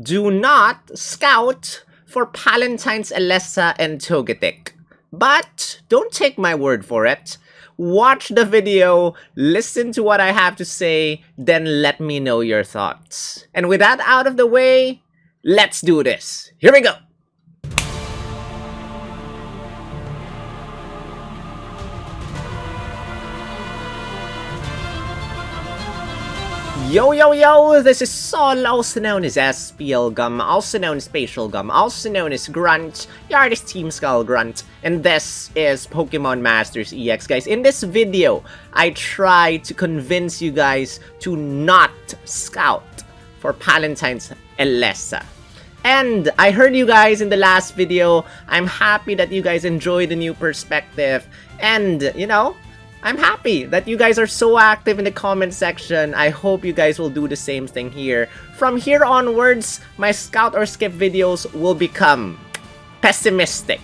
do not scout for Palentine's Elesa and Togetic. But don't take my word for it. Watch the video, listen to what I have to say, then let me know your thoughts. And with that out of the way, let's do this. Here we go. Yo, yo, yo, this is Sol, also known as SPL Gum, also known as Spatial Gum, also known as Grunt, the artist Team Skull Grunt, and this is Pokemon Masters EX, guys. In this video, I try to convince you guys to not scout for Palentine's Elesa. And I heard you guys in the last video. I'm happy that you guys enjoy the new perspective, and, you know, I'm happy that you guys are so active in the comment section. I hope you guys will do the same thing here. From here onwards, my scout or skip videos will become pessimistic.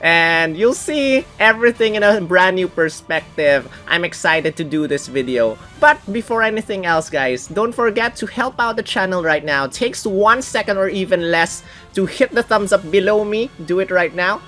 And you'll see everything in a brand new perspective. I'm excited to do this video. But before anything else, guys, don't forget to help out the channel right now. It takes 1 second or even less to hit the thumbs up below me. Do it right now.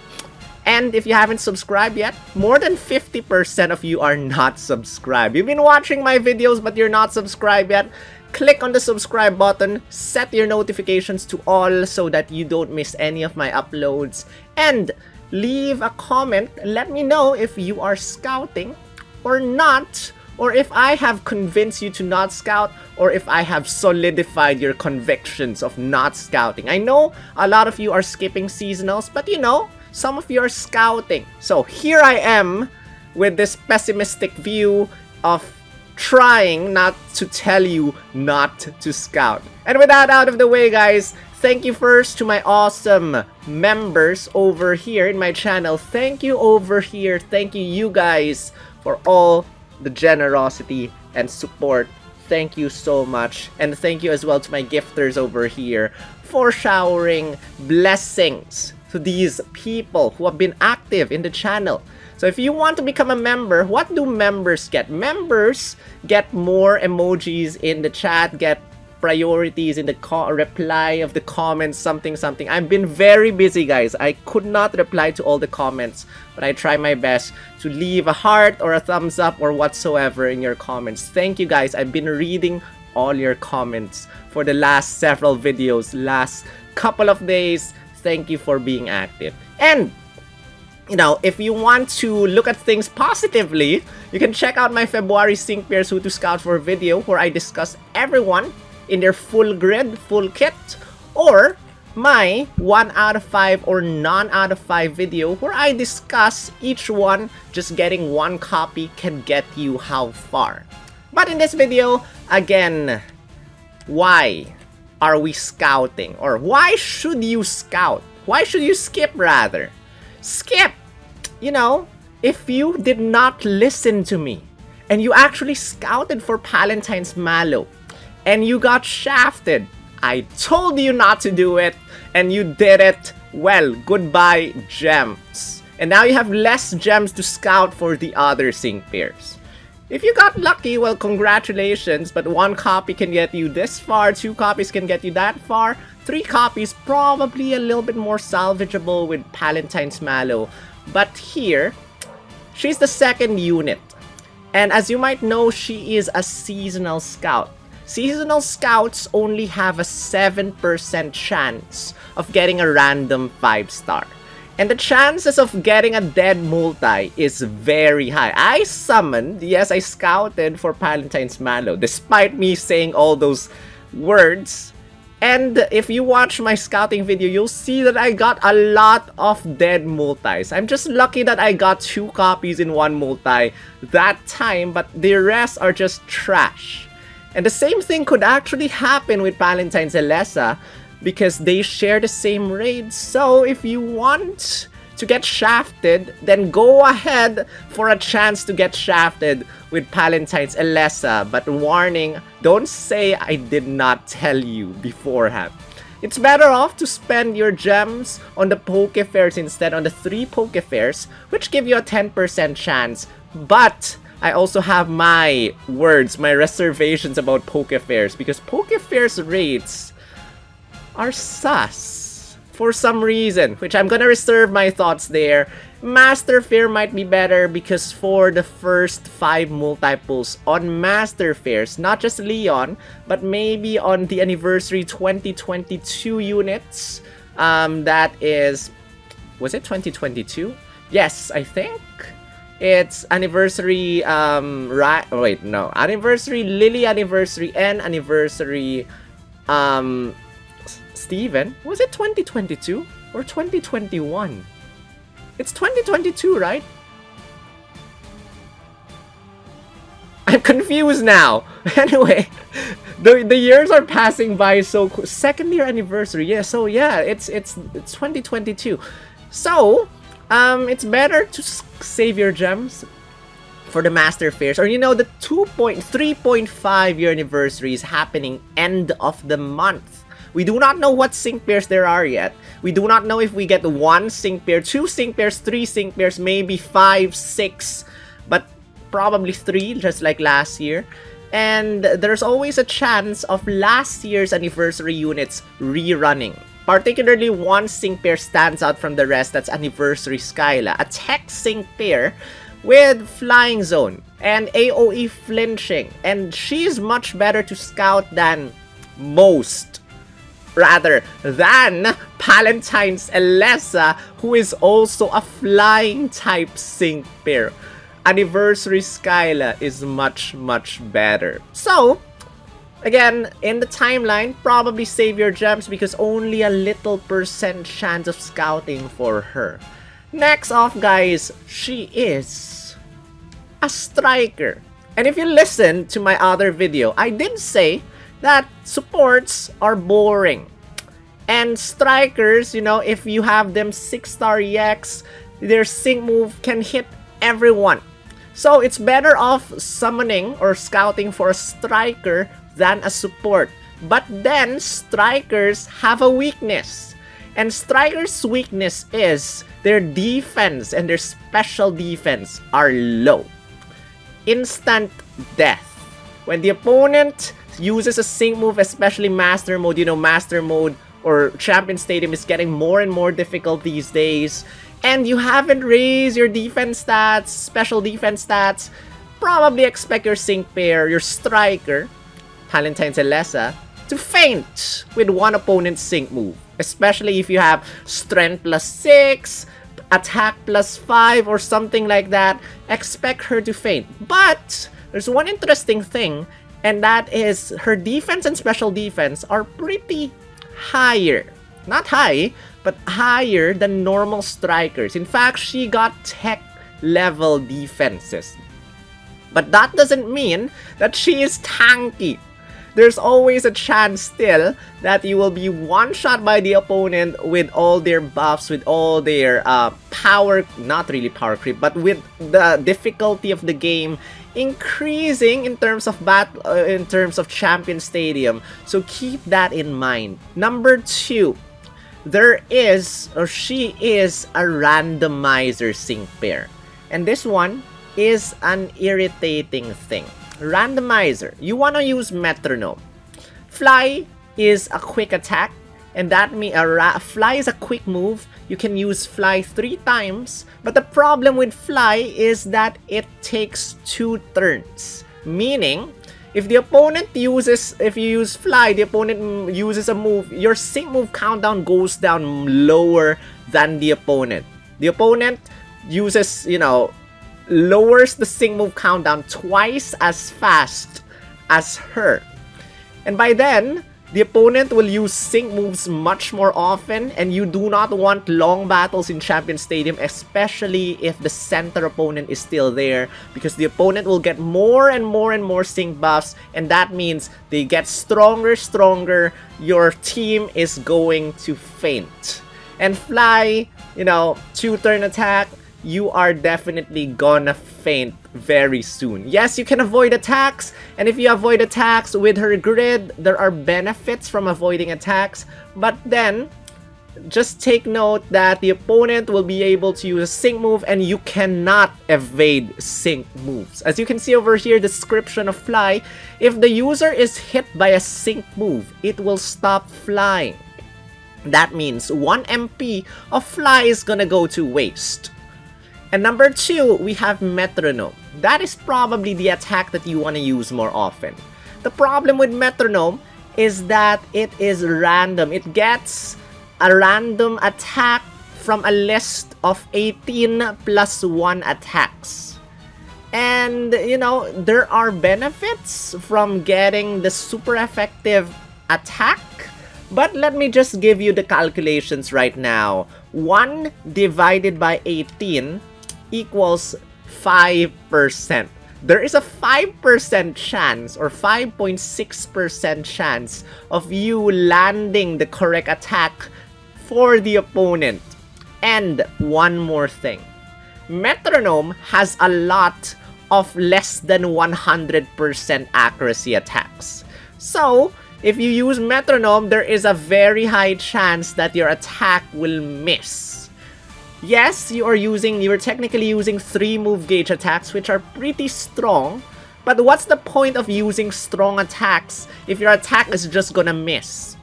And if you haven't subscribed yet, more than 50% of you are not subscribed. You've been watching my videos but you're not subscribed yet. Click on the subscribe button, set your notifications to all so that you don't miss any of my uploads. And leave a comment, let me know if you are scouting or not. Or if I have convinced you to not scout, or if I have solidified your convictions of not scouting. I know a lot of you are skipping seasonals, but you know, some of you are scouting. So here I am with this pessimistic view of trying not to tell you not to scout. And with that out of the way, guys, thank you first to my awesome members over here in my channel. Thank you over here. Thank you guys for all the generosity and support. Thank you so much. And thank you as well to my gifters over here for showering blessings to these people who have been active in the channel. So if you want to become a member, what do members get? Members get more emojis in the chat, get priorities in the reply of the comments, something. I've been very busy, guys. I could not reply to all the comments, but I try my best to leave a heart or a thumbs up or whatsoever in your comments. Thank you, guys. I've been reading all your comments for the last several videos, last couple of days. Thank you for being active. And, you know, if you want to look at things positively, you can check out my February Sync Pairs Who to Scout for video where I discuss everyone in their full grid, full kit, or my 1 out of 5 or none out of 5 video where I discuss each one. Just getting 1 copy can get you how far. But in this video, again, why are we scouting? Or why should you scout? Why should you skip rather? Skip! You know, if you did not listen to me and you actually scouted for Palentine's Mallow and you got shafted, I told you not to do it and you did it. Well, goodbye gems. And now you have less gems to scout for the other sync pairs. If you got lucky, well, congratulations, but 1 copy can get you this far, 2 copies can get you that far, 3 copies probably a little bit more salvageable with Palentine's Mallow. But here, she's the 2nd unit. And as you might know, she is a seasonal scout. Seasonal scouts only have a 7% chance of getting a random 5-star. And the chances of getting a dead multi is very high. I summoned, yes, I scouted for Palentine's Mallow, despite me saying all those words. And if you watch my scouting video, you'll see that I got a lot of dead multis. I'm just lucky that I got 2 copies in 1 multi that time, but the rest are just trash. And the same thing could actually happen with Palentine's Elesa, because they share the same raids. So if you want to get shafted, then go ahead for a chance to get shafted with Palentine's Elesa. But warning, don't say I did not tell you beforehand. It's better off to spend your gems on the Poke Fairs instead, on the 3 Poke Fairs, which give you a 10% chance. But I also have my words, my reservations about Poke Fairs, because Poke Fairs raids are sus for some reason, which I'm gonna reserve my thoughts there. Master Fair might be better because for the first 5 multiples on Master Fairs, not just Leon, but maybe on the anniversary 2022 units, that is, was it 2022? Yes, I think it's anniversary, right? Oh, wait, no, anniversary, Lily anniversary, and anniversary, Steven. Was it 2022 or 2021? It's 2022, right? I'm confused now. Anyway, the years are passing by so quick. Second year anniversary. Yeah, so yeah, it's 2022. So, it's better to save your gems for the Master Fairs, or you know, the 3.5 year anniversary is happening end of the month. We do not know what sync pairs there are yet. We do not know if we get 1 sync pair, 2 sync pairs, 3 sync pairs, maybe 5, 6, but probably 3, just like last year. And there's always a chance of last year's anniversary units rerunning. Particularly, 1 sync pair stands out from the rest. That's Anniversary Skyla, a tech sync pair with Flying Zone and AoE flinching. And she's much better to scout than than Palentine's Elesa, who is also a flying type sync pair. Anniversary Skyla is much better. So, again, in the timeline, probably save your gems because only a little % chance of scouting for her. Next off, guys, she is a striker. And if you listen to my other video, I did say that supports are boring. And strikers, you know, if you have them 6-star EX, their sync move can hit everyone. So it's better off summoning or scouting for a striker than a support. But then strikers have a weakness. And strikers' weakness is their defense and their special defense are low. Instant death. When the opponent uses a sync move, especially Master Mode, you know, Master Mode or Champion Stadium is getting more and more difficult these days, and you haven't raised your defense stats, special defense stats, probably expect your sync pair, your striker, Palentine's Elesa, to faint with one opponent's sync move. Especially if you have Strength +6, Attack +5, or something like that, expect her to faint. But there's one interesting thing, and that is her defense and special defense are pretty higher. Not high, but higher than normal strikers. In fact, she got tech level defenses. But that doesn't mean that she is tanky. There's always a chance still that you will be one-shot by the opponent with all their buffs, with all their power, not really power creep, but with the difficulty of the game increasing in terms of in terms of Champion Stadium. So keep that in mind. Number 2, there is, or she is, a randomizer sync pair. And this one is an irritating thing. Randomizer, you want to use metronome. Fly is a quick attack, and that means fly is a quick move. You can use fly 3 times, but the problem with fly is that it takes 2 turns. Meaning, if the opponent uses, if you use fly, the opponent uses a move, your sync move countdown goes down lower than the opponent. The opponent uses, you know, lowers the sync move countdown twice as fast as her. And by then, the opponent will use sync moves much more often, and you do not want long battles in Champion Stadium, especially if the center opponent is still there, because the opponent will get more and more sync buffs, and that means they get stronger, your team is going to faint. And fly, you know, 2-turn attack, you are definitely gonna faint very soon. Yes, you can avoid attacks, and if you avoid attacks with her grid, there are benefits from avoiding attacks, but then just take note that the opponent will be able to use a sync move and you cannot evade sync moves. As you can see over here, description of fly, if the user is hit by a sync move, it will stop flying. That means 1 MP of Fly is gonna go to waste. And number 2, we have Metronome. That is probably the attack that you want to use more often. The problem with Metronome is that it is random. It gets a random attack from a list of 18 plus 1 attacks. And, you know, there are benefits from getting the super effective attack. But let me just give you the calculations right now. 1 divided by 18 equals 5%. There is a 5% chance or 5.6% chance of you landing the correct attack for the opponent. And one more thing. Metronome has a lot of less than 100% accuracy attacks. So, if you use Metronome, there is a very high chance that your attack will miss. Yes, you're technically using 3 move gauge attacks, which are pretty strong. But what's the point of using strong attacks if your attack is just gonna miss?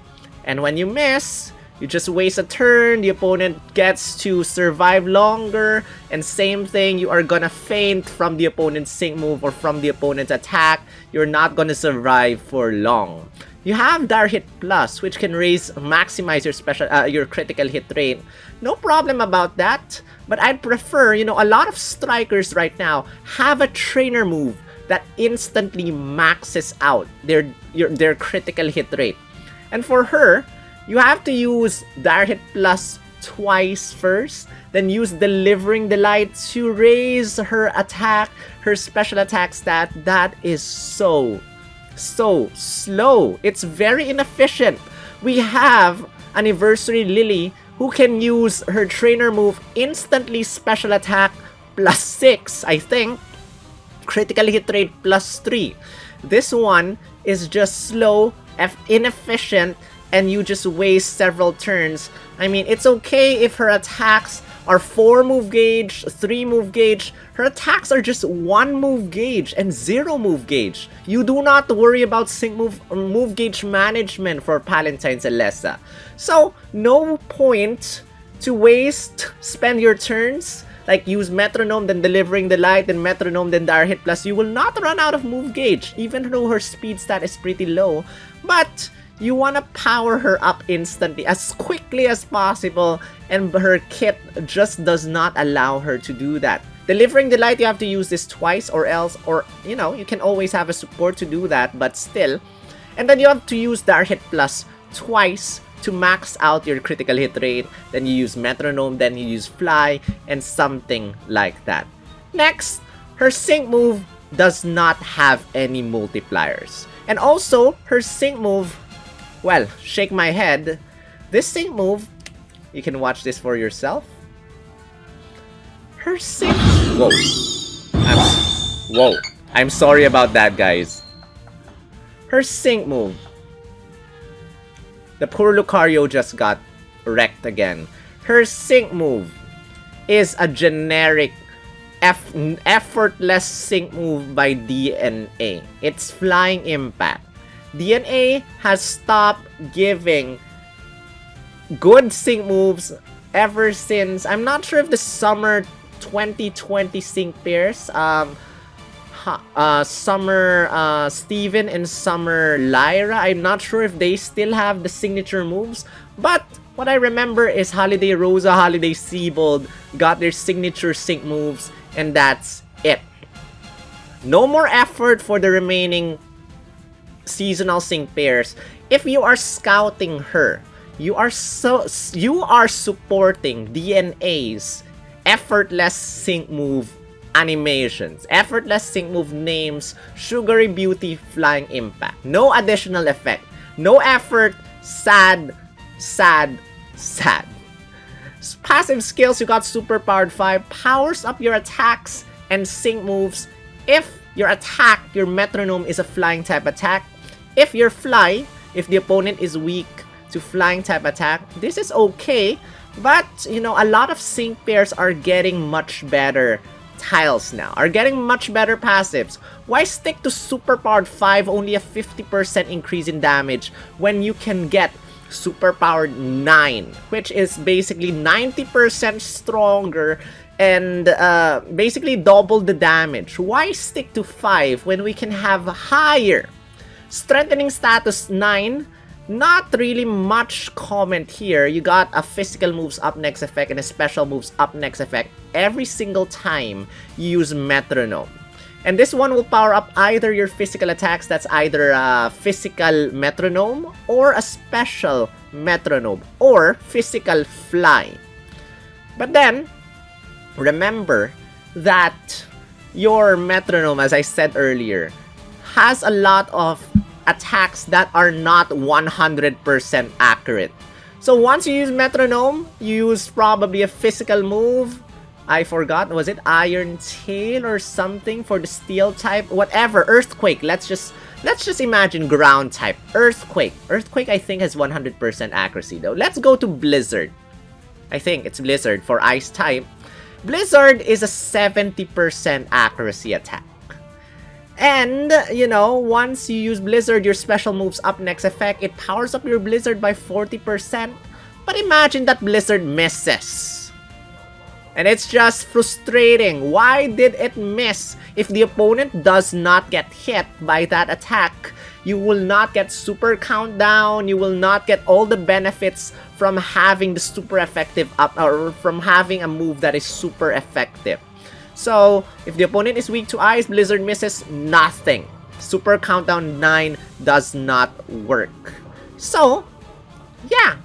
And when you miss, you just waste a turn, the opponent gets to survive longer, and same thing, you are gonna faint from the opponent's sync move or from the opponent's attack. You're not gonna survive for long. You have Dire Hit Plus, which can maximize your critical hit rate. No problem about that, but I'd prefer, you know, a lot of strikers right now have a trainer move that instantly maxes out their critical hit rate. And for her, you have to use Dire Hit Plus twice first, then use Delivering the Light to raise her attack, her special attack stat. That is so slow. It's very inefficient. We have Anniversary Lily, who can use her trainer move instantly, special attack plus 6, I think, critical hit rate plus 3. This one is just slow, inefficient, and you just waste several turns. I mean, it's okay if her attacks are 4 move gauge, 3 move gauge. Her attacks are just 1 move gauge and 0 move gauge. You do not worry about sync move gauge management for Palentine's Elesa. So, no point to spend your turns. Like, use Metronome, then Delivering the Light, then Metronome, then Dire Hit Plus. You will not run out of move gauge, even though her speed stat is pretty low. But you want to power her up instantly, as quickly as possible, and her kit just does not allow her to do that. Delivering the Light, you have to use this twice or else, or, you know, you can always have a support to do that, but still. And then you have to use Dire Hit Plus twice to max out your critical hit rate. Then you use Metronome, then you use Fly, and something like that. Next, her sync move does not have any multipliers. And also, her sync move, well, shake my head. This sync move, you can watch this for yourself. Her sync... Whoa. I'm sorry about that, guys. Her sync move. The poor Lucario just got wrecked again. Her sync move is a generic effortless sync move by DNA. It's Flying Impact. DNA has stopped giving good sync moves ever since, I'm not sure if the summer 2020 sync pairs, Summer Steven and Summer Lyra. I'm not sure if they still have the signature moves, but what I remember is Holiday Rosa, Holiday Seabold got their signature sync moves, and that's it. No more effort for the remaining seasonal sync pairs. If you are scouting her, you are supporting DNA's effortless sync move animations, effortless sync move names, Sugary Beauty, Flying Impact. No additional effect, no effort, sad. Passive skills, you got Super Powered 5, powers up your attacks and sync moves. If your Metronome is a flying type attack, if you're Fly, if the opponent is weak to flying type attack, this is okay. But, you know, a lot of sync pairs are getting much better tiles now, are getting much better passives. Why stick to Super Powered 5, only a 50% increase in damage, when you can get superpowered 9, which is basically 90% stronger and basically double the damage. Why stick to 5 when we can have higher? Strengthening status 9, not really much comment here. You got a physical moves up next effect and a special moves up next effect every single time you use metronome. And this one will power up either your physical attacks, that's either a physical metronome or a special metronome or physical fly. But then, remember that your metronome, as I said earlier, has a lot of attacks that are not 100% accurate. So once you use metronome, you use probably a physical move. I forgot, was it Iron Tail or something for the steel type? Whatever, Earthquake. Let's just imagine ground type. Earthquake. Earthquake I think has 100% accuracy though. Let's go to Blizzard. I think it's Blizzard for ice type. Blizzard is a 70% accuracy attack. And, you know, once you use Blizzard, your special moves up next effect, it powers up your Blizzard by 40%. But imagine that Blizzard misses. And it's just frustrating. Why did it miss? If the opponent does not get hit by that attack, you will not get super countdown, you will not get all the benefits from having the super effective up, or from having a move that is super effective. So, if the opponent is weak to ice, Blizzard misses, nothing. Super countdown 9 does not work. So, yeah,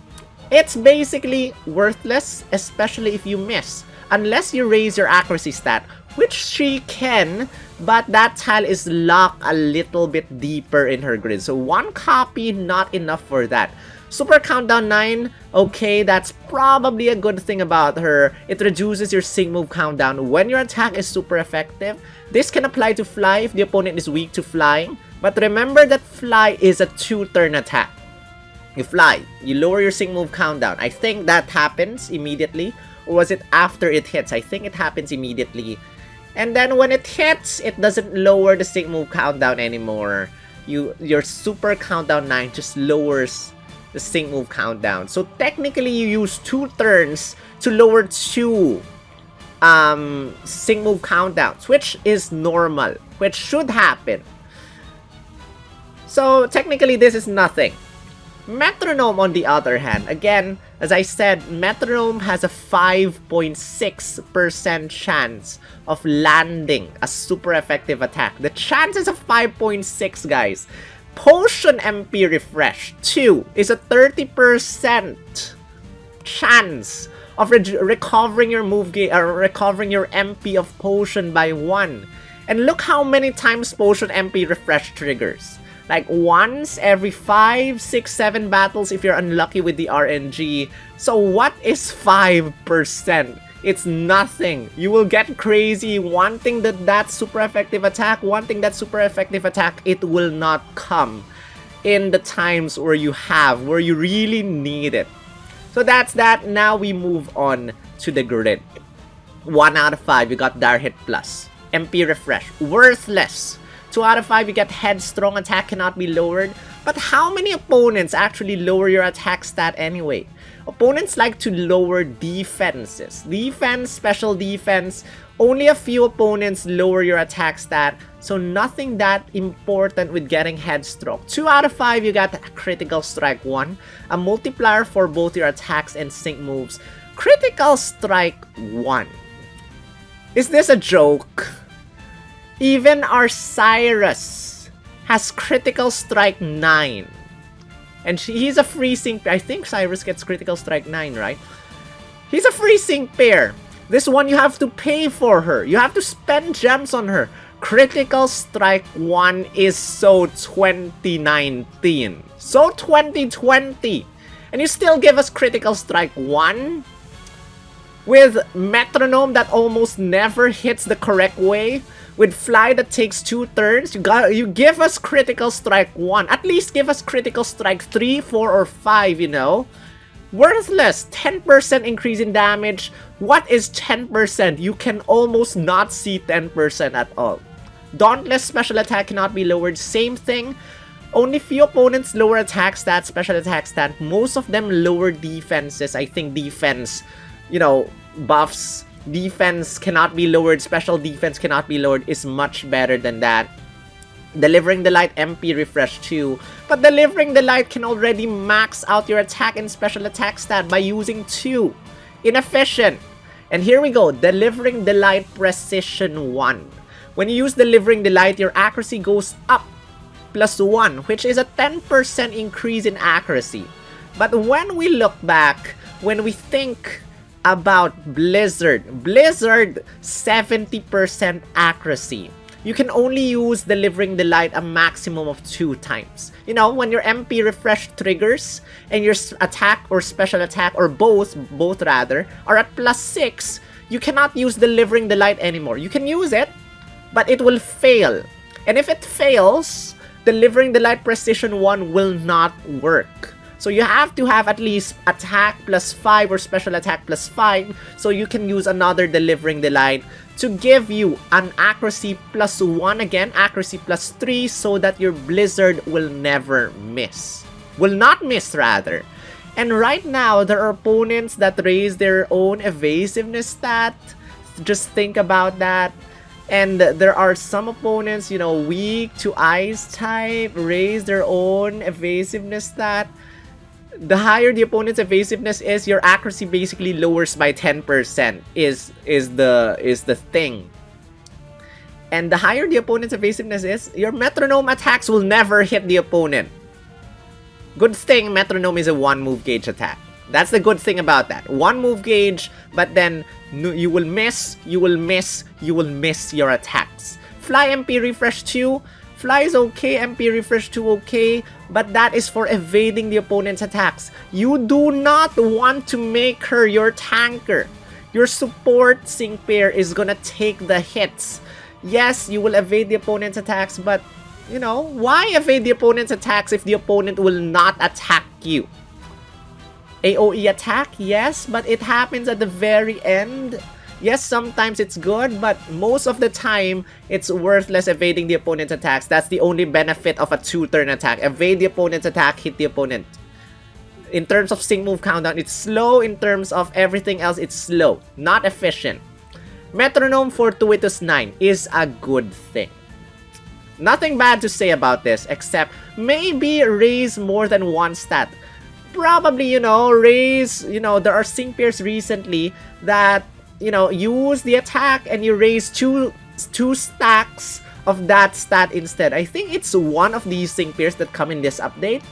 it's basically worthless, especially if you miss. Unless you raise your accuracy stat, which she can, but that tile is locked a little bit deeper in her grid. So 1 copy, not enough for that. Super Countdown 9, okay, that's probably a good thing about her. It reduces your sync move coundown when your attack is super effective. This can apply to Fly if the opponent is weak to flying. But remember that Fly is a 2-turn attack. You fly, you lower your sync move countdown. I think that happens immediately. Or was it after it hits? I think it happens immediately. And then when it hits, it doesn't lower the sync move countdown anymore. Your Super Countdown 9 just lowers the sync move countdown. So technically you use 2 turns to lower 2 sync move countdowns, which is normal, which should happen. So technically this is nothing. Metronome, on the other hand, again, as I said, Metronome has a 5.6% chance of landing a super effective attack. The chances of 5.6, guys. Potion MP Refresh 2 is a 30% chance of recovering your recovering your MP of Potion by 1. And look how many times Potion MP Refresh triggers. Like once every 5, 6, 7 battles if you're unlucky with the RNG. So what is 5%? It's nothing. You will get crazy wanting that super effective attack, it will not come in the times where you really need it. So that's that. Now we move on to the grid. 1 out of 5, you got Dire Hit Plus. MP Refresh, worthless. 2 out of 5, you get Headstrong, attack cannot be lowered. But how many opponents actually lower your attack stat anyway? Opponents like to lower defenses. Defense, special defense. Only a few opponents lower your attack stat. So nothing that important with getting Headstrong. 2 out of 5, you got Critical Strike 1. A multiplier for both your attacks and sync moves. Critical Strike 1. Is this a joke? Even our Cyrus has Critical Strike 9. And he's a free sync pair. I think Cyrus gets Critical Strike 9, right? He's a free sync pair. This one you have to pay for her. You have to spend gems on her. Critical Strike 1 is so 2019. So 2020. And you still give us Critical Strike 1? With Metronome that almost never hits the correct way? With Fly that takes 2 turns, you give us Critical Strike 1. At least give us Critical Strike 3, 4, or 5, you know? Worthless! 10% increase in damage. What is 10%? You can almost not see 10% at all. Dauntless special attack cannot be lowered. Same thing. Only few opponents lower attack stat, special attack stat. Most of them lower defenses. I think defense, you know, buffs, defense cannot be lowered, special defense cannot be lowered is much better than that. Delivering the Light MP refresh too, but Delivering the Light can already max out your attack and special attack stat by using 2. Inefficient. And here we go, Delivering the Light Precision 1. When you use Delivering the Light, your accuracy goes up +1, which is a 10% increase in accuracy. But when we look back, when we think about Blizzard, 70% accuracy. You can only use Delivering the Light a maximum of 2 times. You know, when your MP refresh triggers and your attack or special attack, or both rather, are at +6, you cannot use Delivering the Light anymore. You can use it, but it will fail. And if it fails, Delivering the Light Precision 1 will not work. So you have to have at least attack +5 or special attack +5 so you can use another Delivering the Light to give you an accuracy +1 again, accuracy +3, so that your Blizzard will never miss. Will not miss, rather. And right now, there are opponents that raise their own evasiveness stat. Just think about that. And there are some opponents, you know, weak to ice type, raise their own evasiveness stat. The higher the opponent's evasiveness is, your accuracy basically lowers by 10% is the thing. And the higher the opponent's evasiveness is, your metronome attacks will never hit the opponent. Good thing metronome is a 1 move gauge attack. That's the good thing about that. 1 move gauge, but then you will miss your attacks. Fly MP refresh 2. Fly is okay, MP refresh 2 okay, but that is for evading the opponent's attacks. You do not want to make her your tanker. Your support sync pair is gonna take the hits. Yes, you will evade the opponent's attacks, but you know, why evade the opponent's attacks if the opponent will not attack you? AoE attack, yes, but it happens at the very end. Yes, sometimes it's good, but most of the time, it's worthless evading the opponent's attacks. That's the only benefit of a 2-turn attack. Evade the opponent's attack, hit the opponent. In terms of sync move countdown, it's slow. In terms of everything else, it's slow. Not efficient. Metronome Fortuitous 9 is a good thing. Nothing bad to say about this, except maybe raise more than 1 stat. Probably, you know, raise, you know, there are sync pairs recently that, you know, use the attack and you raise two stacks of that stat instead. I think it's one of these sync pairs that come in this update.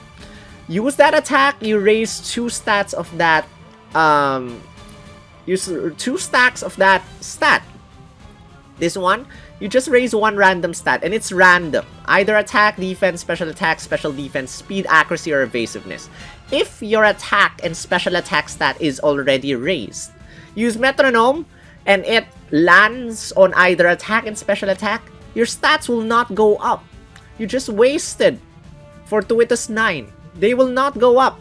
Use that attack, you raise 2 stats of that, use 2 stacks of that stat. This one, you just raise 1 random stat, and it's random. Either attack, defense, special defense, speed, accuracy, or evasiveness. If your attack and special attack stat is already raised, use metronome, and it lands on either attack and special attack, your stats will not go up. You just wasted Fortuitous 9. They will not go up.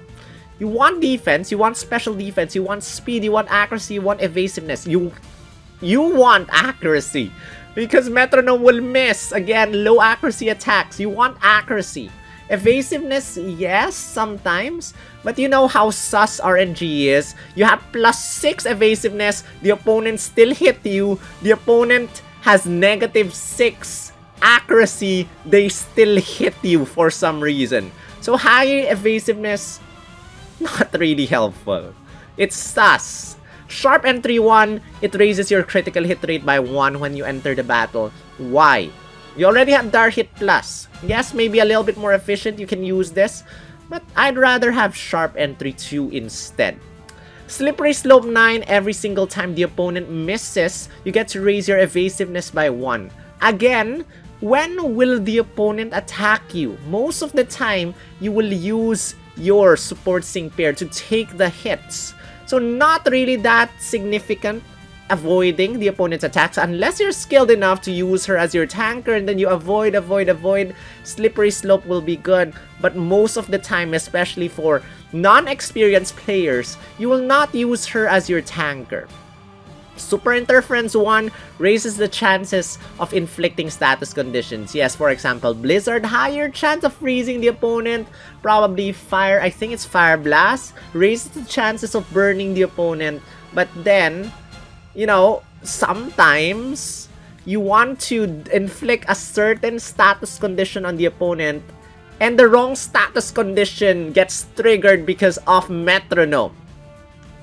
You want defense, you want special defense, you want speed, you want accuracy, you want evasiveness. You want accuracy, because metronome will miss. Again, low accuracy attacks. You want accuracy. Evasiveness, yes, sometimes. But you know how sus RNG is. You have +6 evasiveness, the opponent still hit you. The opponent has -6 accuracy, they still hit you for some reason. So high evasiveness, not really helpful. It's sus. Sharp entry 1, it raises your critical hit rate by 1 when you enter the battle. Why? You already have Dark Hit Plus. Yes, maybe a little bit more efficient, you can use this, but I'd rather have Sharp Entry 2 instead. Slippery Slope 9, every single time the opponent misses, you get to raise your evasiveness by 1. Again, when will the opponent attack you? Most of the time, you will use your support sync pair to take the hits. So not really that significant avoiding the opponent's attacks unless you're skilled enough to use her as your tanker, and then you avoid. Slippery Slope will be good, but most of the time, especially for non-experienced players, you will not use her as your tanker. Super Interference 1 raises the chances of inflicting status conditions. Yes, for example, Blizzard, higher chance of freezing the opponent. Probably Fire, I think it's Fire Blast, raises the chances of burning the opponent. But then, you know, sometimes you want to inflict a certain status condition on the opponent, and the wrong status condition gets triggered because of Metronome.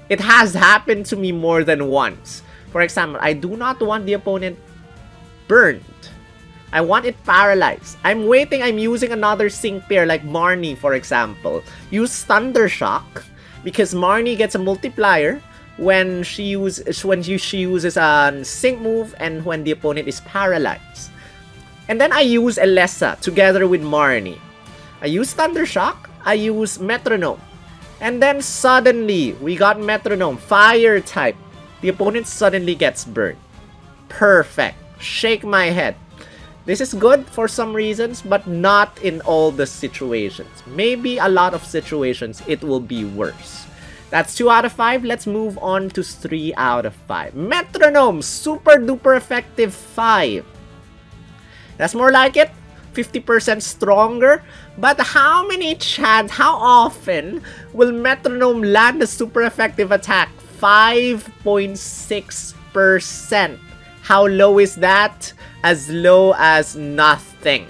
It has happened to me more than once. For example, I do not want the opponent burned. I want it paralyzed. I'm waiting, I'm using another sync pair like Marnie, for example. Use Thunder Shock because Marnie gets a multiplier when she uses a sync move and when the opponent is paralyzed. And then I use Elesa together with Marnie. I use Thunder Shock, I use Metronome. And then suddenly, we got Metronome, Fire type. The opponent suddenly gets burned. Perfect. Shake my head. This is good for some reasons, but not in all the situations. Maybe a lot of situations, it will be worse. That's 2 out of 5. Let's move on to 3 out of 5. Metronome, super duper effective 5. That's more like it. 50% stronger. But how often will Metronome land a super effective attack? 5.6%. How low is that? As low as nothing.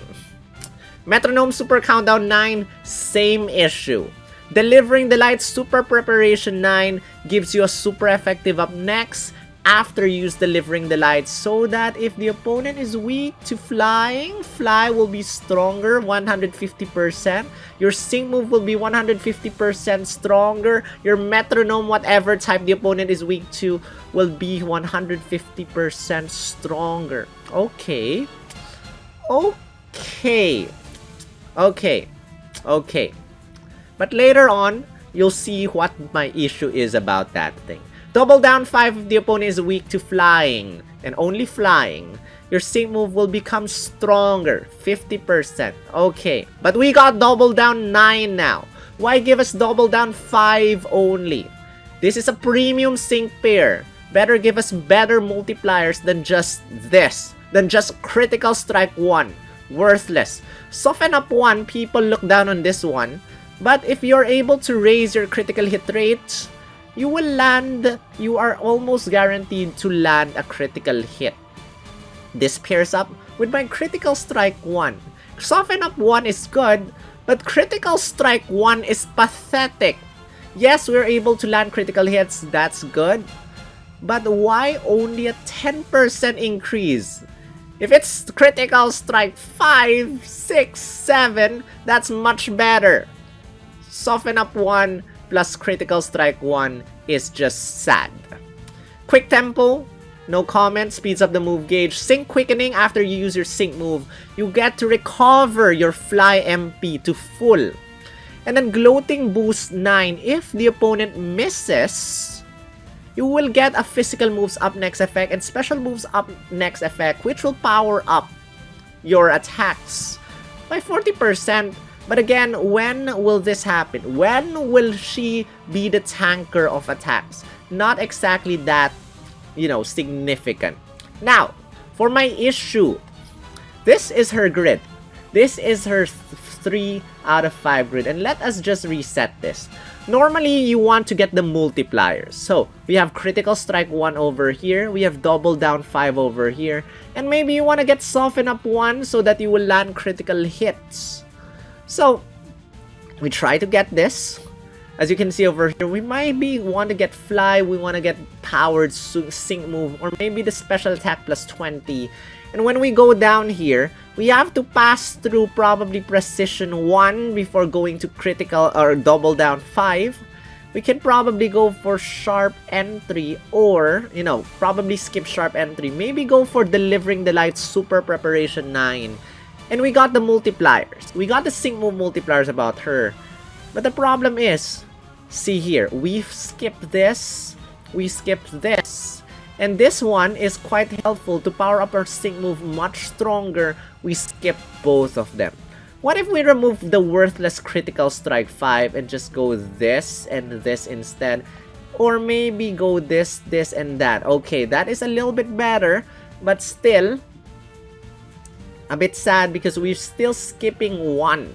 Metronome Super Countdown 9, same issue. Delivering the Light Super Preparation 9 gives you a super effective up next after you use Delivering the Light, so that if the opponent is weak to flying, Fly will be stronger, 150%. Your Sync move will be 150% stronger. Your Metronome, whatever type the opponent is weak to, will be 150% stronger. Okay. But later on, you'll see what my issue is about that thing. Double down 5 if the opponent is weak to flying, and only flying. Your sync move will become stronger, 50%. Okay, but we got double down 9 now. Why give us double down 5 only? This is a premium sync pair. Better give us better multipliers than just this. Than just critical strike 1. Worthless. Soften up 1, people look down on this one. But if you're able to raise your critical hit rate, you are almost guaranteed to land a critical hit. This pairs up with my critical strike 1. Soften up 1 is good, but critical strike 1 is pathetic. Yes, we're able to land critical hits, that's good. But why only a 10% increase? If it's critical strike 5, 6, 7, that's much better. Soften up 1 plus critical strike 1 is just sad. Quick tempo, no comment, speeds up the move gauge. Sync quickening after you use your sync move. You get to recover your fly MP to full. And then gloating boost 9. If the opponent misses, you will get a physical moves up next effect and special moves up next effect, which will power up your attacks by 40%. But again, when will this happen? When will she be the tanker of attacks? Not exactly that, significant. Now, for my issue, this is her grid. This is her 3 out of 5 grid. And let us just reset this. Normally, you want to get the multipliers. So, we have critical strike 1 over here. We have double down 5 over here. And maybe you want to get soften up 1 so that you will land critical hits. So, we try to get this. As you can see over here, we might want to get fly, we want to get powered sync move, or maybe the special attack plus 20. And when we go down here, we have to pass through probably precision 1 before going to critical or double down 5. We can probably go for sharp entry or, probably skip sharp entry. Maybe go for delivering the light super preparation 9. And we got the multipliers. We got the sync move multipliers about her. But the problem is, see here, we've skipped this, we skipped this. And this one is quite helpful to power up our sync move much stronger. We skip both of them. What if we remove the worthless critical strike 5 and just go this and this instead? Or maybe go this, this, and that. Okay, that is a little bit better, but still a bit sad because we're still skipping 1.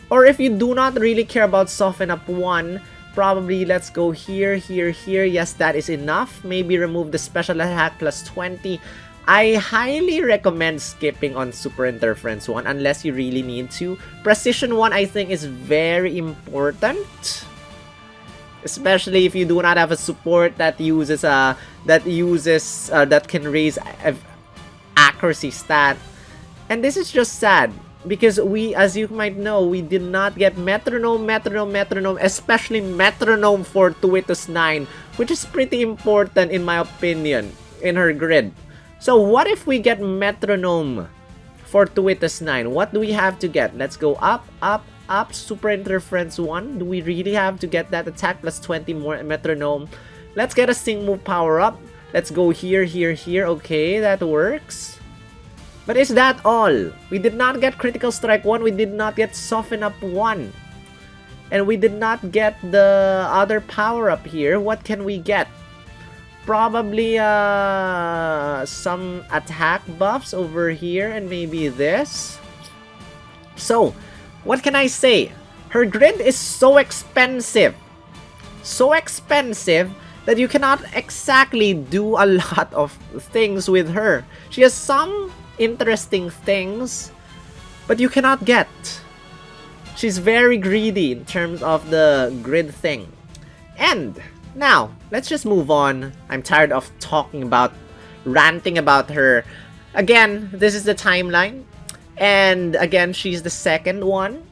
Or if you do not really care about soften up 1, probably let's go here, here, here. Yes, that is enough. Maybe remove the special attack plus 20. I highly recommend skipping on Super Interference 1 unless you really need to. Precision 1 I think is very important. Especially if you do not have a support that uses that can raise accuracy stat. And this is just sad because we, as you might know, we did not get metronome, especially metronome for Tuitus 9, which is pretty important in my opinion in her grid. So what if we get metronome for Tuitus 9? What do we have to get? Let's go up, up, up. Super Interference 1. Do we really have to get that attack plus 20 more metronome? Let's get a Sing Move power up. Let's go here, here, here. Okay, that works. But is that all? We did not get Critical Strike 1. We did not get Soften Up 1. And we did not get the other power up here. What can we get? Probably some attack buffs over here and maybe this. So, what can I say? Her grid is so expensive. So expensive that you cannot exactly do a lot of things with her. She has some interesting things, but you cannot get. She's very greedy in terms of the grid thing. And now, let's just move on. I'm tired of ranting about her. Again, this is the timeline. And again, she's the second one.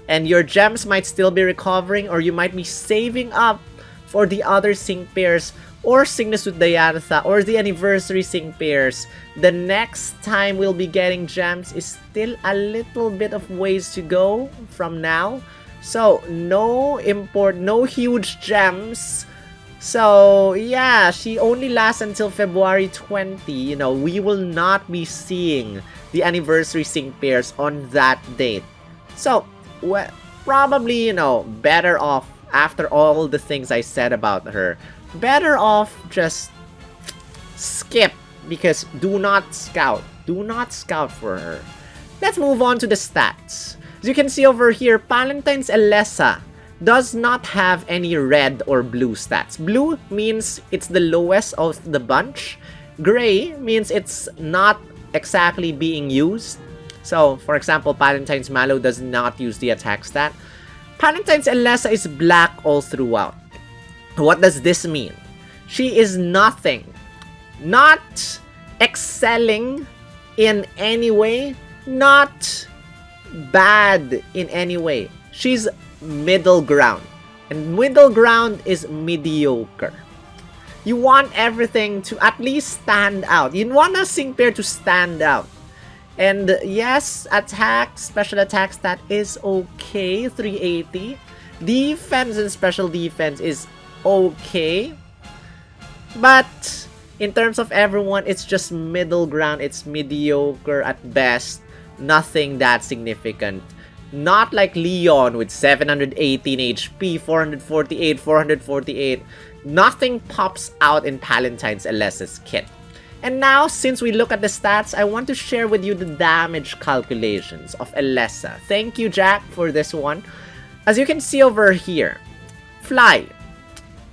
And your gems might still be recovering, or you might be saving up for the other sync pairs, or Cygnus with Diantha, or the anniversary sync pairs. The next time we'll be getting gems is still a little bit of ways to go from now. So, no huge gems. So, yeah, she only lasts until February 20. You know, we will not be seeing the anniversary sync pairs on that date. So, well, probably, you know, better off after all the things I said about her. Better off just skip because do not scout. Do not scout for her. Let's move on to the stats. As you can see over here, Palentine's Elesa does not have any red or blue stats. Blue means it's the lowest of the bunch. Gray means it's not exactly being used. So, for example, Palentine's Mallow does not use the attack stat. Palentine's Elesa is black all throughout. What does this mean? She is nothing. Not excelling in any way. Not bad in any way. She's middle ground. And middle ground is mediocre. You want everything to at least stand out. You want a sync pair to stand out. And yes, attack, special attack stat is okay, 380. Defense and special defense is okay. But in terms of everyone, it's just middle ground. It's mediocre at best. Nothing that significant. Not like Leon with 718 HP, 448, 448. Nothing pops out in Palentine's Elesa's kit. And now, since we look at the stats, I want to share with you the damage calculations of Elesa. Thank you, Jack, for this one. As you can see over here, Fly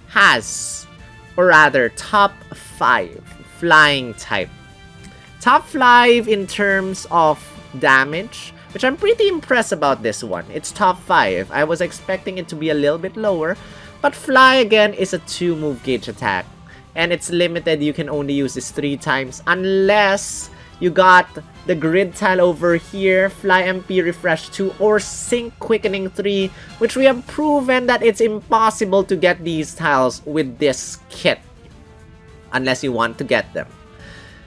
has, or rather, top 5 flying type. Top 5 in terms of damage, which I'm pretty impressed about this one. It's top 5. I was expecting it to be a little bit lower, but Fly again is a 2-move gauge attack. And it's limited, you can only use this 3 times unless you got the grid tile over here, Fly MP Refresh 2 or Sync Quickening 3, which we have proven that it's impossible to get these tiles with this kit unless you want to get them.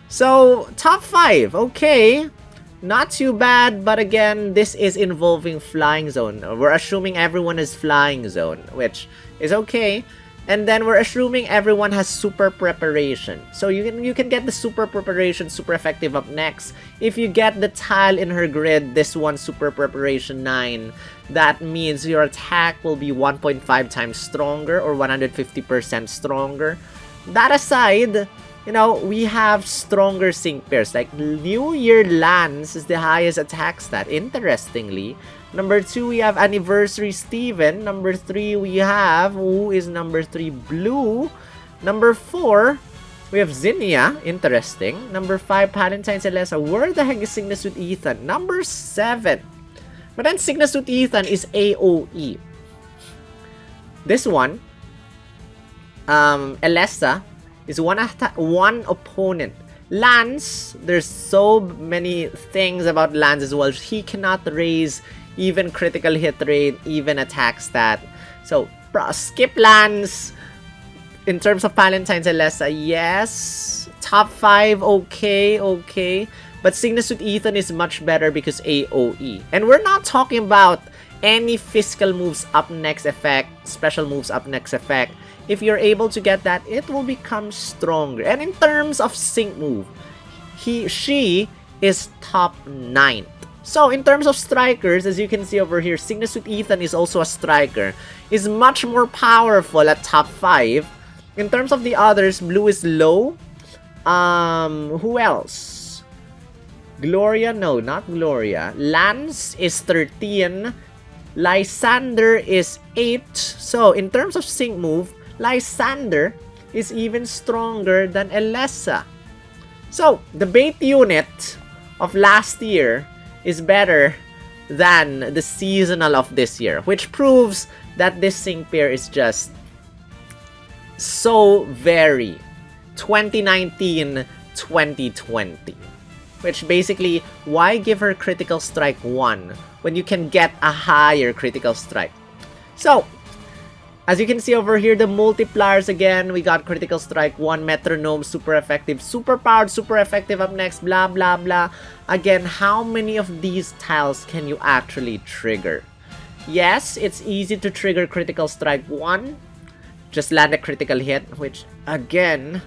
So, top 5, okay. Not too bad, but again, this is involving Flying Zone. We're assuming everyone is Flying Zone, which is okay. And then we're assuming everyone has super preparation. So you can get the super preparation super effective up next. If you get the tile in her grid, this one super preparation 9, that means your attack will be 1.5 times stronger or 150% stronger. That aside, you know, we have stronger sync pairs. Like New Year Lance is the highest attack stat, interestingly. Number 2, we have Anniversary Steven. Number 3, we have, who is number 3? Blue. Number 4, we have Zinnia. Interesting. Number 5, Palentine's Elesa. Where the heck is Cygnus with Ethan? Number 7. But then Cygnus with Ethan is AOE. This one, Elesa, is one opponent. Lance, there's so many things about Lance as well. He cannot raise even critical hit rate, even attack stat. So, skip Lance. In terms of Palentine's Elesa, yes. Top 5, okay. But Cygnus with Ethan is much better because AOE. And we're not talking about any physical moves up next effect, special moves up next effect. If you're able to get that, it will become stronger. And in terms of sync move, she is top 9. So, in terms of strikers, as you can see over here, Cygnus with Ethan is also a striker. Is much more powerful at top 5. In terms of the others, Blue is low. Who else? Gloria? No, not Gloria. Lance is 13. Lysander is 8. So, in terms of sync move, Lysander is even stronger than Elesa. So, the bait unit of last year is better than the seasonal of this year, which proves that this sync pair is just so very 2019-2020. Which basically, why give her critical strike 1 when you can get a higher critical strike? So, as you can see over here, the multipliers again, we got critical strike 1, metronome, super effective, super powered, super effective up next, blah blah blah. Again, how many of these tiles can you actually trigger? Yes, it's easy to trigger critical strike 1. Just land a critical hit, which again,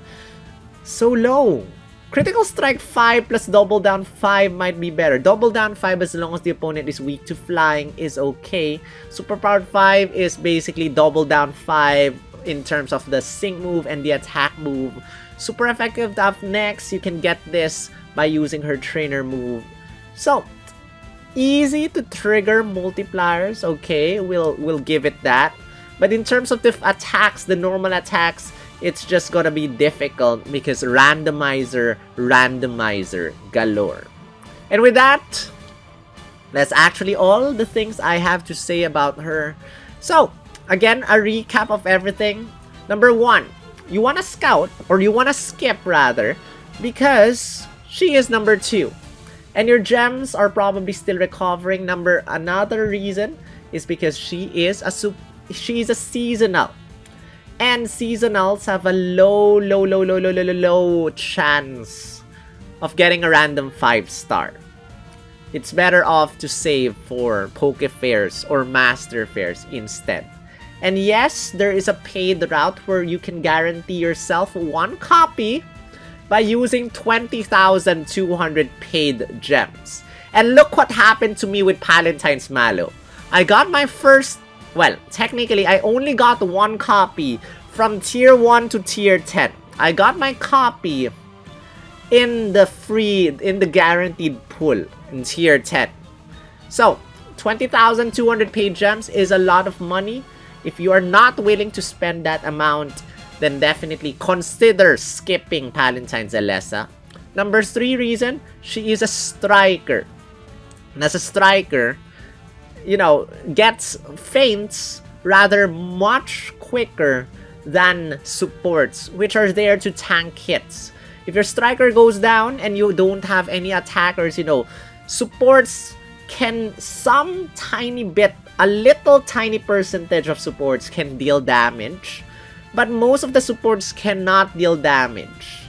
so low. Critical strike 5 plus double down 5 might be better. Double down 5 as long as the opponent is weak to flying is okay. Super powered 5 is basically double down 5 in terms of the sync move and the attack move. Super effective up next, you can get this by using her trainer move. So, easy to trigger multipliers, okay, we'll give it that. But in terms of the attacks, the normal attacks, it's just gonna be difficult because randomizer galore. And with that, that's actually all the things I have to say about her. So, again, a recap of everything. Number 1, you wanna scout, or you wanna skip rather, because she is number 2. And your gems are probably still recovering. Another reason is because she's a seasonal. And seasonals have a low chance of getting a random 5-star. It's better off to save for Poke Fairs or Master Fairs instead. And yes, there is a paid route where you can guarantee yourself 1 copy by using 20,200 paid gems. And look what happened to me with Palentine's Mallow. I got my first... Well, technically, I only got 1 copy from tier 1 to tier 10. I got my copy in the guaranteed pool in tier 10. So, 20,200 paid gems is a lot of money. If you are not willing to spend that amount, then definitely consider skipping Palentine's Elesa. Number 3 reason, she is a striker. And as a striker, you know, gets faints rather much quicker than supports, which are there to tank hits. If your striker goes down and you don't have any attackers, you know, supports can some tiny bit, a little tiny percentage of supports can deal damage, but most of the supports cannot deal damage.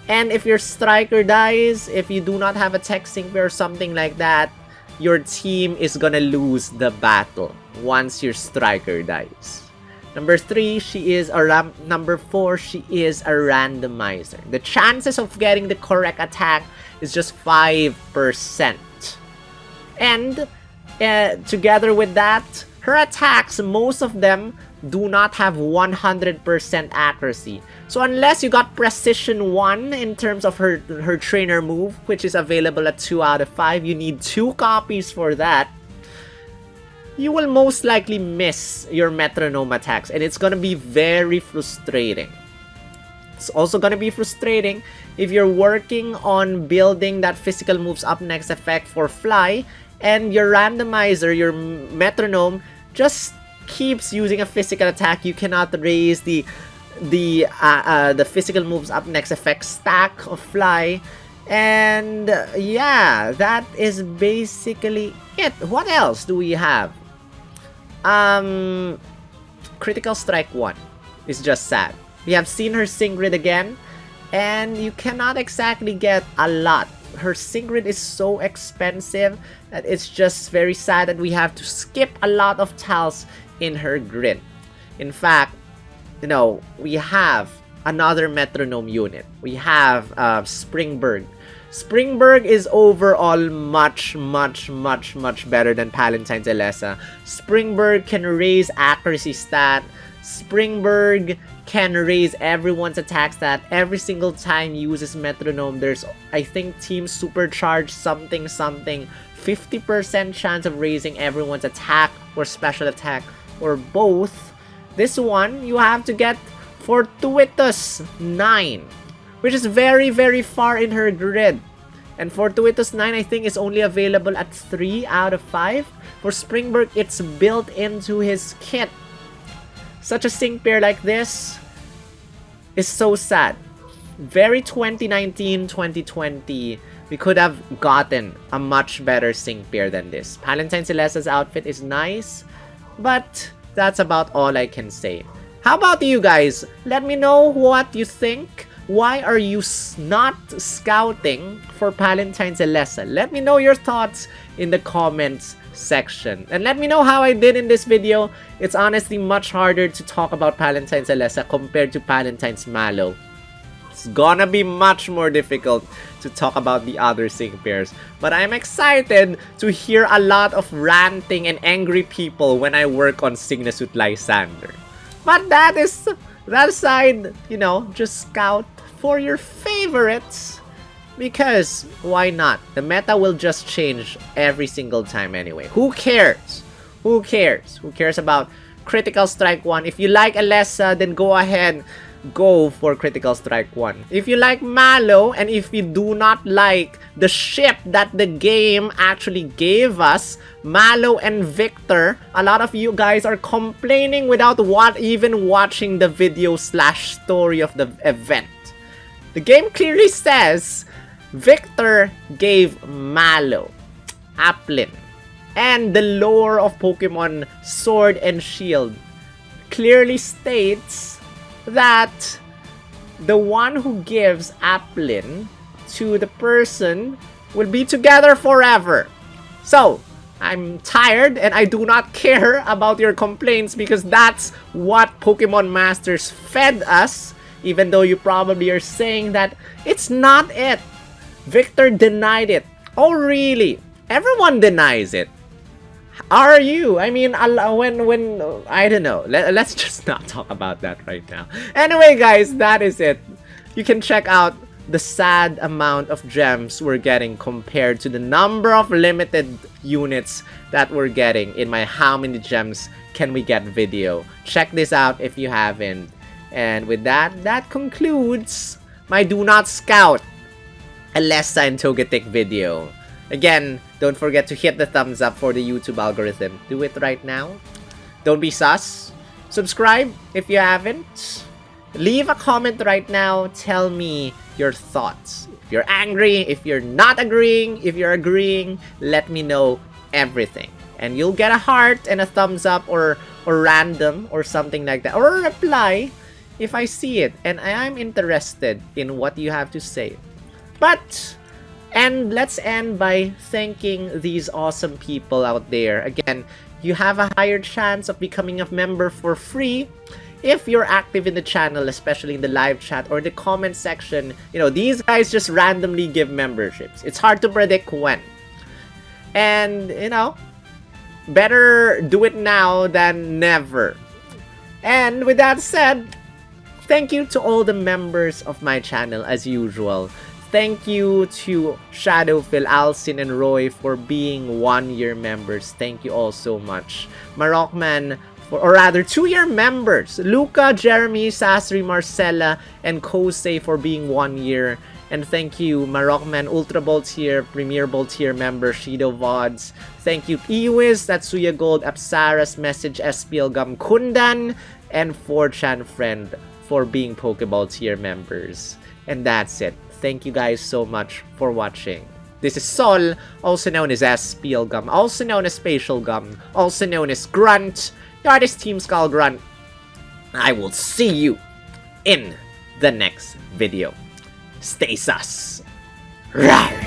And if your striker dies, if you do not have a tech sync or something like that, your team is gonna lose the battle once your striker dies. Number 3, she is a number 4, she is a randomizer. The chances of getting the correct attack is just 5%. And together with that, her attacks, most of them do not have 100% accuracy. So unless you got precision 1 in terms of her trainer move, which is available at 2 out of 5, you need 2 copies for that. You will most likely miss your metronome attacks, and it's gonna be very frustrating. It's also gonna be frustrating if you're working on building that physical moves up next effect for fly, and your randomizer, your metronome, just keeps using a physical attack. You cannot raise the physical moves up next effect stack of fly. And yeah, that is basically it. What else do we have? Critical Strike 1 is just sad. We have seen her Sync Grid again, and you cannot exactly get a lot. Her Sync Grid is so expensive that it's just very sad that we have to skip a lot of tiles in her grid. In fact, you know, we have another metronome unit. We have Springberg. Springberg is overall much better than Palentine's Elesa. Springberg can raise accuracy stat. Springberg can raise everyone's attack stat. Every single time he uses metronome, there's, I think, team supercharged something 50% chance of raising everyone's attack or special attack or both. This one, you have to get Fortuitous 9, which is very far in her grid. And Fortuitous 9, I think, is only available at 3 out of 5. For Springberg, it's built into his kit. Such a sync pair like this is so sad. Very 2019-2020, we could have gotten a much better sync pair than this. Palentine's Elesa's outfit is nice, but that's about all I can say. How about you guys? Let me know what you think. Why are you not scouting for Palentine's Elesa? Let me know your thoughts in the comments section. And let me know how I did in this video. It's honestly much harder to talk about Palentine's Elesa compared to Palentine's Mallow. It's gonna be much more difficult to talk about the other sync pairs. But I'm excited to hear a lot of ranting and angry people when I work on Signature Lysander. But that aside, you know, just scout for your favorites. Because why not? The meta will just change every single time anyway. Who cares? Who cares? Who cares about Critical Strike 1? If you like Elesa, then go ahead. Go for Critical Strike 1. If you like Mallow, and if you do not like the ship that the game actually gave us, Mallow and Victor, a lot of you guys are complaining without even watching the video / story of the event. The game clearly says Victor gave Mallow, Appletun, and the lore of Pokemon Sword and Shield clearly states that the one who gives Appletun to the person will be together forever. So, I'm tired and I do not care about your complaints because that's what Pokemon Masters fed us, even though you probably are saying that it's not it. Victor denied it. Oh, really? Everyone denies it. Are you? I mean, when I don't know. Let's just not talk about that right now. Anyway, guys, that is it. You can check out the sad amount of gems we're getting compared to the number of limited units that we're getting in my how many gems can we get video. Check this out if you haven't. And with that concludes my Do Not Scout Elesa and Togetic video. Again, don't forget to hit the thumbs up for the YouTube algorithm. Do it right now. Don't be sus. Subscribe if you haven't. Leave a comment right now. Tell me your thoughts. If you're angry, if you're not agreeing, if you're agreeing, let me know everything. And you'll get a heart and a thumbs up or random or something like that. Or a reply if I see it and I'm interested in what you have to say. And let's end by thanking these awesome people out there. Again, you have a higher chance of becoming a member for free if you're active in the channel, especially in the live chat or the comment section. You know, these guys just randomly give memberships. It's hard to predict when. And, you know, better do it now than never. And with that said, thank you to all the members of my channel as usual. Thank you to Shadowphil, Alcin, and Roy for being 1-year members. Thank you all so much. Marokman, or rather 2-year members. Luca, Jeremy, Sasri, Marcella, and Kosei for being 1 year. And thank you, Marokman, Ultra Bolt tier, Premier Bolt tier member, Shido Vods. Thank you, Iwis, Tatsuya Gold, Apsaras, Message, SPL Gum, Kundan, and 4chan Friend for being Pokeball tier members. And that's it. Thank you guys so much for watching. This is Sol, also known as SPL Gum, also known as Spatial Gum, also known as Grunt, the artist Team Skull Grunt. I will see you in the next video. Stay sus. Rawr.